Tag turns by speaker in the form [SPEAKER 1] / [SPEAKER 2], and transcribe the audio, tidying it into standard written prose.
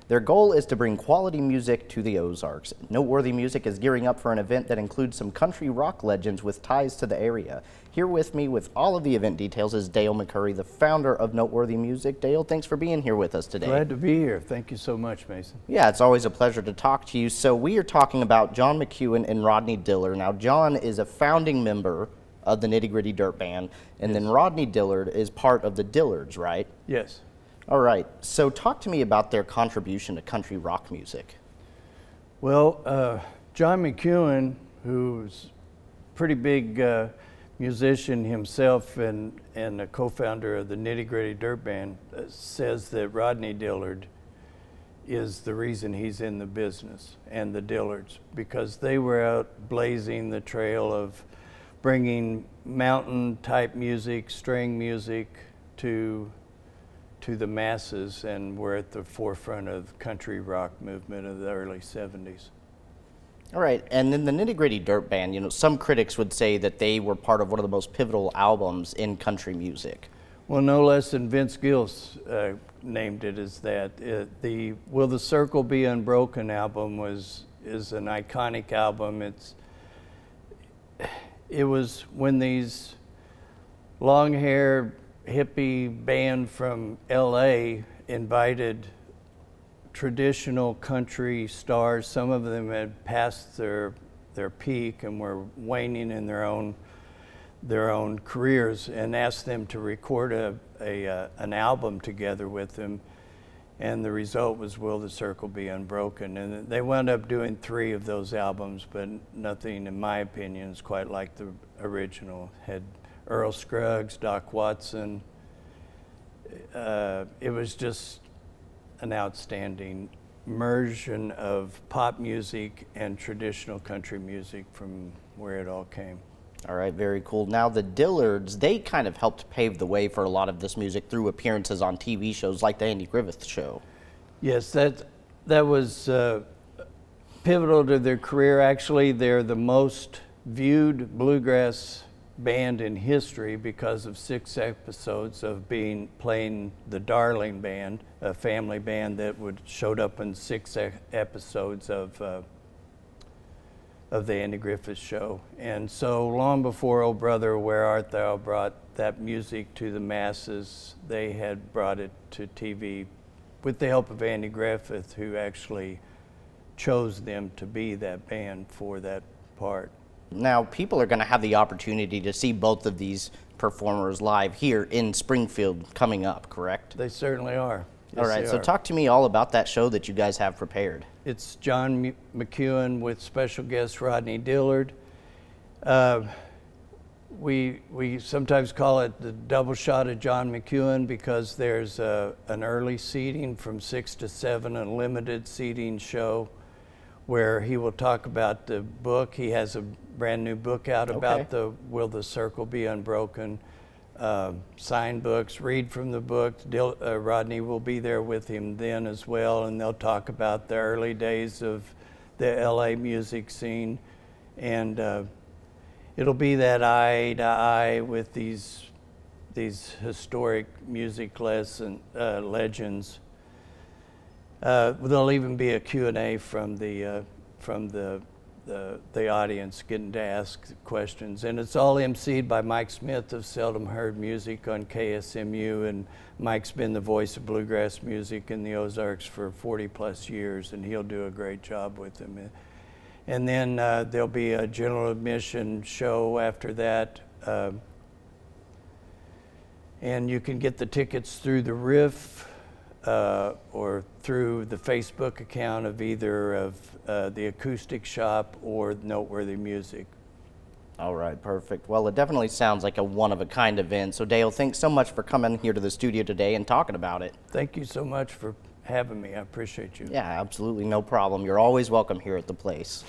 [SPEAKER 1] Their goal is to bring quality music to the Ozarks. Noteworthy Music is gearing up for an event that includes some country rock legends with ties to the area. Here with me with all of the event details is Dale McCurry, the founder of Noteworthy Music. Dale, thanks for being here with us today.
[SPEAKER 2] Glad to be here. Thank you so much, Mason.
[SPEAKER 1] Yeah, it's always a pleasure to talk to you. So we are talking about John McEwen and Rodney Dillard. Now, John is a founding member of the Nitty Gritty Dirt Band, and then Rodney Dillard is part of the Dillards, right?
[SPEAKER 2] Yes.
[SPEAKER 1] All right. So talk to me about their contribution to country rock music.
[SPEAKER 2] Well, John McEwen, who's a pretty big musician himself and a co-founder of the Nitty Gritty Dirt Band, says that Rodney Dillard is the reason he's in the business, and the Dillards, because they were out blazing the trail of bringing mountain type music, string music to the masses, and were at the forefront of the country rock movement of the early 70s.
[SPEAKER 1] All right, and then the Nitty Gritty Dirt Band, you know, some critics would say that they were part of one of the most pivotal albums in country music.
[SPEAKER 2] Well, no less than Vince Gill named it as that. The Will the Circle Be Unbroken album is an iconic album. It was when these long-haired hippie band from LA invited traditional country stars. Some of them had passed their peak and were waning in their own careers, and asked them to record an album together with them. And the result was Will the Circle Be Unbroken. And they wound up doing 3 of those albums, but nothing, in my opinion, is quite like the original. Had Earl Scruggs, Doc Watson. It was just an outstanding immersion of pop music and traditional country music from where it all came.
[SPEAKER 1] All right, very cool. Now, the Dillards, they kind of helped pave the way for a lot of this music through appearances on TV shows like the Andy Griffith Show.
[SPEAKER 2] Yes, that was pivotal to their career. Actually, they're the most viewed bluegrass band in history because of 6 episodes of playing the Darling Band, a family band that showed up in 6 episodes of the Andy Griffith Show. And so long before Oh Brother, Where Art Thou brought that music to the masses, they had brought it to TV with the help of Andy Griffith, who actually chose them to be that band for that part.
[SPEAKER 1] Now, people are going to have the opportunity to see both of these performers live here in Springfield coming up, correct?
[SPEAKER 2] They certainly are. Yes,
[SPEAKER 1] all right, so talk to me all about that show that you guys have prepared.
[SPEAKER 2] It's John McEwen with special guest Rodney Dillard. We sometimes call it the double shot of John McEwen because there's an early seating from 6 to 7, a limited seating show where he will talk about the book. He has a brand new book out about the Will the Circle Be Unbroken. Signed books, read from the book. Rodney will be there with him then as well, and they'll talk about the early days of the LA music scene. And it'll be that eye to eye with these historic music legends. There'll even be a Q&A from the audience getting to ask questions. And it's all emceed by Mike Smith of Seldom Heard Music on KSMU, and Mike's been the voice of bluegrass music in the Ozarks for 40 plus years, and he'll do a great job with them. And then there'll be a general admission show after that. And you can get the tickets through the Riff or through the Facebook account of either of the Acoustic Shop or Noteworthy Music.
[SPEAKER 1] All right, perfect. Well, it definitely sounds like a one-of-a-kind event. So, Dale, thanks so much for coming here to the studio today and talking about it.
[SPEAKER 2] Thank you so much for having me. I appreciate you.
[SPEAKER 1] Yeah, absolutely, no problem. You're always welcome here at the place.